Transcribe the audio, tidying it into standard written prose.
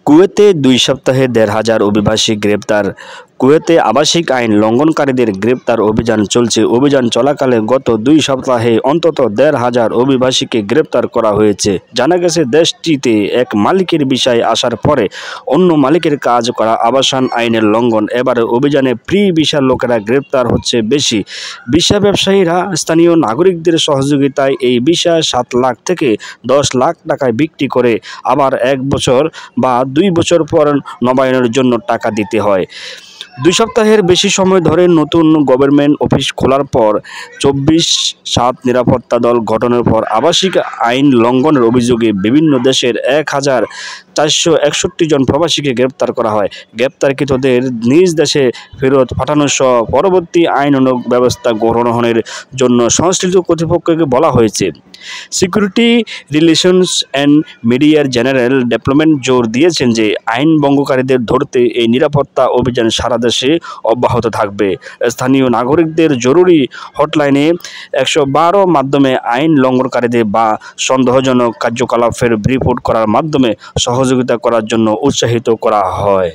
কুয়েতে ২ সপ্তাহে ১,৫০০ অভিবাসী গ্রেপ্তার। কুয়েতে আবাসিক আইন লঙ্ঘনকারীদের গ্রেপ্তার অভিযান চলছে। অভিযান চলাকালে গত ২ সপ্তাহে অন্তত ১,৫০০ অভিবাসীকে গ্রেপ্তার করা হয়েছে। জানা গেছে, দেশটিতে এক মালিকের ভিসায় আসার পরে অন্য মালিকের কাজ করা আবাসন আইনের লঙ্ঘন। এবারে অভিযানে প্রি ভিসার লোকেরা গ্রেপ্তার হচ্ছে বেশি। ভিসা ব্যবসায়ীরা স্থানীয় নাগরিকদের সহযোগিতায় এই ভিসা ৭ লাখ থেকে ১০ লাখ টাকায় বিক্রি করে আবার ১ বছর বা ২ বছর পর নবায়নের জন্য টাকা দিতে হয়। ২ সপ্তাহের বেশি সময় ধরে নতুন গভর্নমেন্ট অফিস খোলার পর ২৪/৭ নিরাপত্তা দল গঠনের পর আবাসিক আইন লঙ্ঘনের অভিযোগে বিভিন্ন দেশের ১,৪৬১ জন প্রবাসীকে গ্রেপ্তার করা হয়। গ্রেপ্তারকৃতদের নিজ দেশে ফেরত পাঠানো সহ পরবর্তী আইনানুগ ব্যবস্থা গ্রহণের জন্য সংশ্লিষ্ট কর্তৃপক্ষকে বলা হয়েছে। সিকিউরিটি রিলেশনস অ্যান্ড মিডিয়ার জেনারেল ডেভেলপমেন্ট জোর দিয়েছেন যে আইন ভঙ্গকারীদের ধরতে এই নিরাপত্তা অভিযান সারা দেশে অব্যাহত থাকবে। স্থানীয় নাগরিকদের জরুরি হটলাইনে ১১২ মাধ্যমে আইন লঙ্ঘনকারীদের বা সন্দেহজনক কার্যকলাপের রিপোর্ট করার মাধ্যমে সহযোগিতা করার জন্য উৎসাহিত করা হয়।